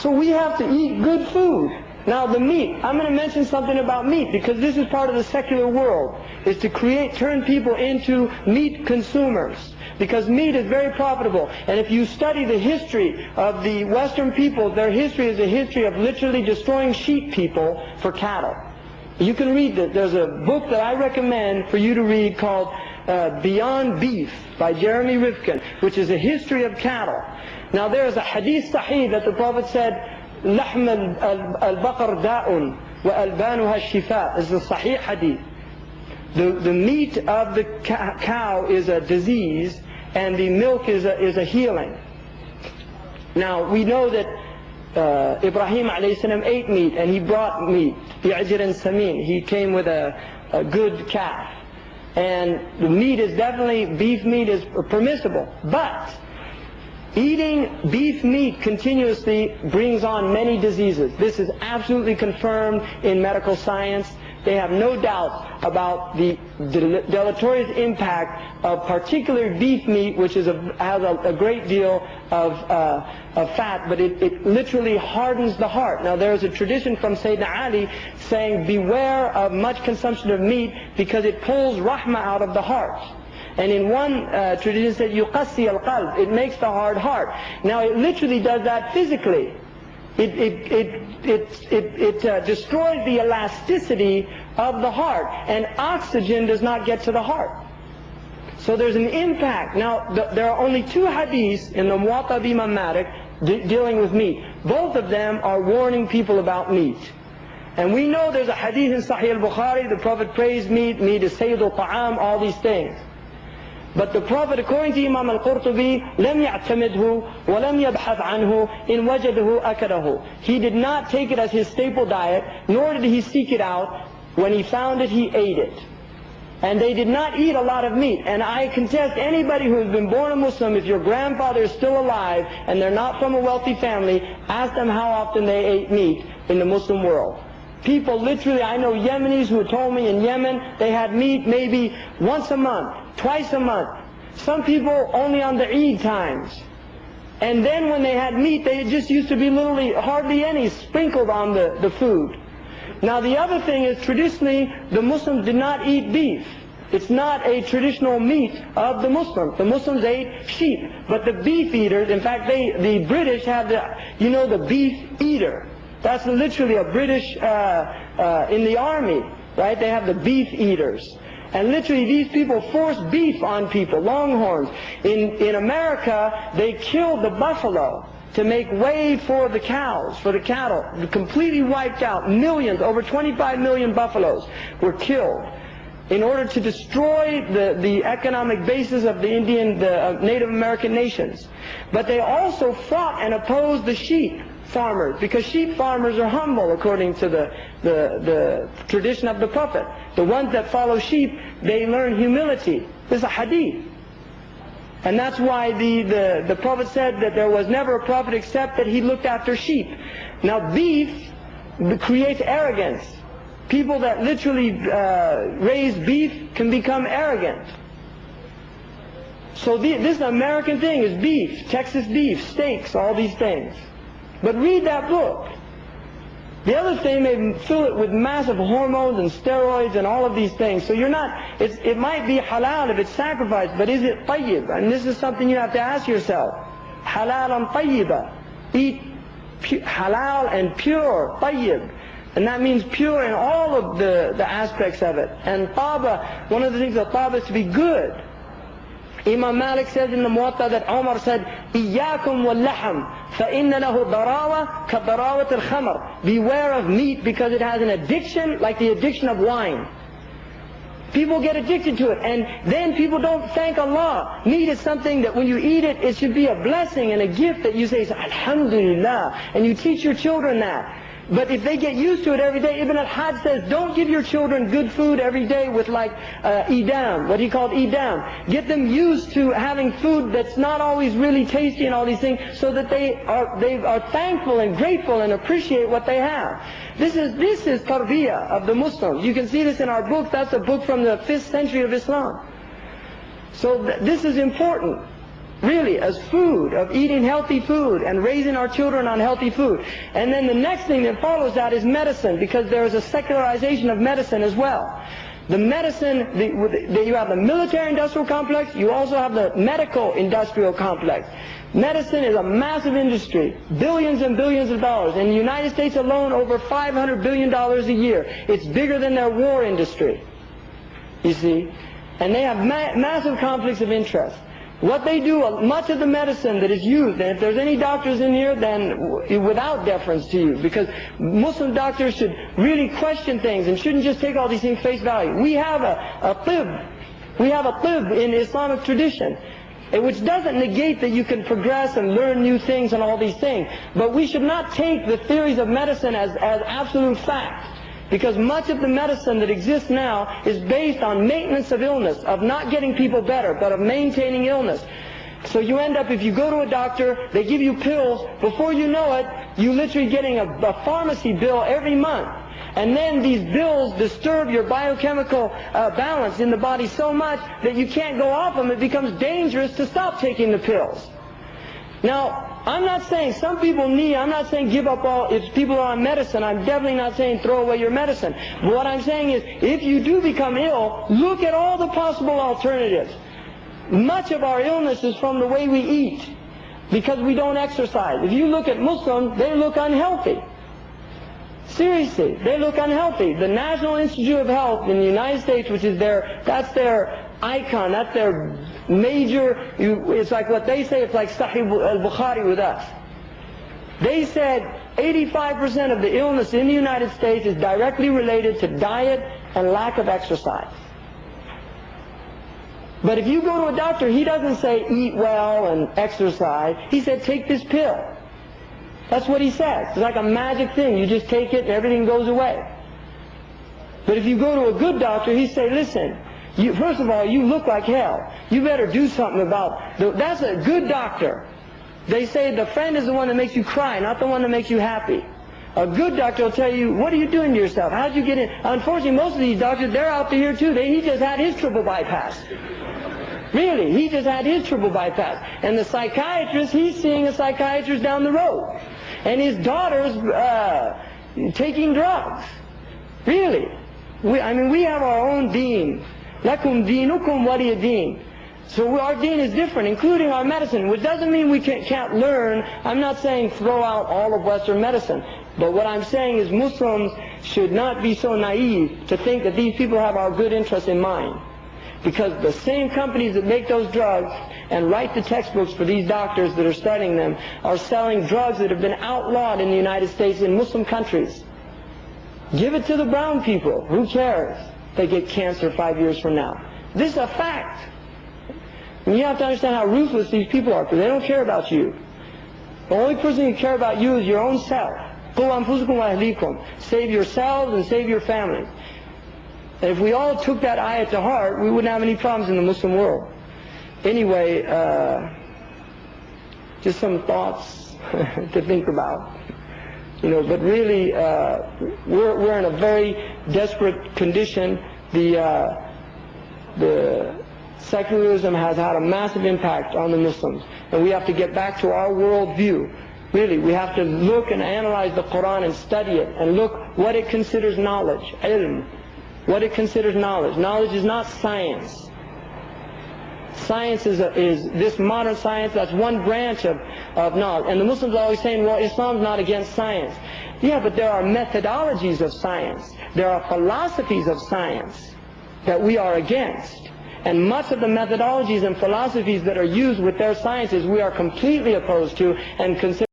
So we have to eat good food. Now the meat, I'm going to mention something about meat because this is part of the secular world, is to turn people into meat consumers. Because meat is very profitable. And if you study the history of the Western people, their history is a history of literally destroying sheep people for cattle. You can read that. There's a book that I recommend for you to read called Beyond Beef by Jeremy Rifkin, which is a history of cattle. Now there is a hadith sahih that the Prophet said, لحم البقر داء وألبانها الشفاء. This is a sahih hadith. The meat of the cow is a disease, and the milk is a healing. Now we know that Ibrahim alayhi salam ate meat, and he brought meat. Bi'ajrin samin. He came with a good calf, and the meat is definitely, beef meat is permissible, but eating beef meat continuously brings on many diseases. This is absolutely confirmed in medical science. They have no doubt about the deleterious impact of particular beef meat, which has a great deal of fat, but it literally hardens the heart. Now there is a tradition from Sayyidina Ali saying, beware of much consumption of meat because it pulls rahmah out of the heart. And in one tradition said, yuqassi al-qalb, it makes the heart hard. Now it literally does that physically. It destroys the elasticity of the heart, and oxygen does not get to the heart. So there's an impact. Now there are only two hadiths in the Muwatta of Imam Malik dealing with meat. Both of them are warning people about meat. And we know there's a hadith in Sahih al-Bukhari, the Prophet praised meat, meat is sayyidul ta'am, all these things. But the Prophet, according to Imam al-Qurtubi, لم يعتمده ولم يبحث عنه إن وجده أكله. He did not take it as his staple diet, nor did he seek it out. When he found it, he ate it. And they did not eat a lot of meat. And I contest anybody who has been born a Muslim, if your grandfather is still alive and they're not from a wealthy family, ask them how often they ate meat in the Muslim world. People literally, I know Yemenis who told me in Yemen they had meat maybe once a month, twice a month. Some people only on the Eid times. And then when they had meat, they just used to be literally hardly any sprinkled on the food. Now the other thing is, traditionally the Muslims did not eat beef. It's not a traditional meat of the Muslims. The Muslims ate sheep. But the beef eaters, in fact the British have the beef eater. That's literally a British in the army, right? They have the beef eaters. And literally these people force beef on people, longhorns. In America, they killed the buffalo to make way for the cows, for the cattle. Completely wiped out. Millions, over 25 million buffaloes were killed in order to destroy the economic basis of the Native American nations. But they also fought and opposed the sheep farmers, because sheep farmers are humble according to the tradition of the Prophet. The ones that follow sheep, they learn humility. This is a hadith. And that's why the Prophet said that there was never a prophet except that he looked after sheep. Now beef creates arrogance. People that literally raise beef can become arrogant. So this is an American thing, is beef, Texas beef, steaks, all these things. But read that book. The other thing, they fill it with massive hormones and steroids and all of these things. So you're not, it might be halal if it's sacrificed, but is it tayyib? And this is something you have to ask yourself. Halal and tayyiba. Eat halal and pure, tayyib. And that means pure in all of the aspects of it. And taba, one of the things of taba is to be good. Imam Malik says in the Muwatta that Umar said, إِيَّاكُمْ وَاللَّحَمْ فَإِنَّ لَهُ ضَرَاوَةً كَضَرَاوَةِ الْخَمْرِ. Beware of meat because it has an addiction like the addiction of wine. People get addicted to it, and then people don't thank Allah. Meat is something that when you eat it, it should be a blessing and a gift that you say, Alhamdulillah, and you teach your children that. But if they get used to it every day, Ibn al-Hajj says, don't give your children good food every day with like idam, what he called idam. Get them used to having food that's not always really tasty and all these things, so that they are thankful and grateful and appreciate what they have. This is tarbiyah of the Muslims. You can see this in our book. That's a book from the 5th century of Islam. So this is important. really, as food, of eating healthy food and raising our children on healthy food. And then the next thing that follows that is medicine, because there is a secularization of medicine as well. The medicine, you have the military-industrial complex, you also have the medical-industrial complex. Medicine is a massive industry, billions and billions of dollars. In the United States alone, over $500 billion a year. It's bigger than their war industry, you see. And they have massive conflicts of interest. What they do, much of the medicine that is used, and if there's any doctors in here, then without deference to you, because Muslim doctors should really question things and shouldn't just take all these things face value. We have a tib in Islamic tradition, which doesn't negate that you can progress and learn new things and all these things. But we should not take the theories of medicine as absolute fact. Because much of the medicine that exists now is based on maintenance of illness, of not getting people better, but of maintaining illness. So you end up, if you go to a doctor, they give you pills, before you know it, you're literally getting a pharmacy bill every month. And then these bills disturb your biochemical balance in the body so much that you can't go off them. It becomes dangerous to stop taking the pills. Now, I'm not saying some people need, I'm not saying give up all, if people are on medicine, I'm definitely not saying throw away your medicine. But what I'm saying is, if you do become ill, look at all the possible alternatives. Much of our illness is from the way we eat, because we don't exercise. If you look at Muslims, they look unhealthy. Seriously, they look unhealthy. The National Institute of Health in the United States, which is that's their icon, that's their major, it's like what they say, it's like Sahih al-Bukhari with us. They said 85% of the illness in the United States is directly related to diet and lack of exercise. But if you go to a doctor, he doesn't say eat well and exercise. He said take this pill. That's what he says. It's like a magic thing. You just take it and everything goes away. But if you go to a good doctor, he say, listen, first of all, you look like hell. You better do something about it. That's a good doctor. They say the friend is the one that makes you cry, not the one that makes you happy. A good doctor will tell you, what are you doing to yourself? How'd you get in? Unfortunately, most of these doctors, they're out here too. He just had his triple bypass. Really, he just had his triple bypass. And the psychiatrist, he's seeing a psychiatrist down the road. And his daughter's taking drugs. Really. We have our own deen. Lakum dinukum waliya deen. So our deen is different, including our medicine, which doesn't mean we can't learn. I'm not saying throw out all of Western medicine. But what I'm saying is Muslims should not be so naive to think that these people have our good interests in mind. Because the same companies that make those drugs and write the textbooks for these doctors that are studying them are selling drugs that have been outlawed in the United States in Muslim countries. Give it to the brown people. Who cares? They get cancer 5 years from now. This is a fact. And you have to understand how ruthless these people are, because they don't care about you. The only person who care about you is your own self. alaikom. Save yourselves and save your families. And if we all took that ayat to heart, we wouldn't have any problems in the Muslim world. Anyway, just some thoughts to think about. But really, we're in a very desperate condition. The secularism has had a massive impact on the Muslims, and we have to get back to our world view. Really, we have to look and analyze the Quran and study it, and look what it considers knowledge, ilm. What it considers knowledge. Knowledge is not science. Science is this modern science, that's one branch of knowledge. And the Muslims are always saying, well, Islam's not against science. Yeah, but there are methodologies of science. There are philosophies of science that we are against. And much of the methodologies and philosophies that are used with their sciences we are completely opposed to and consider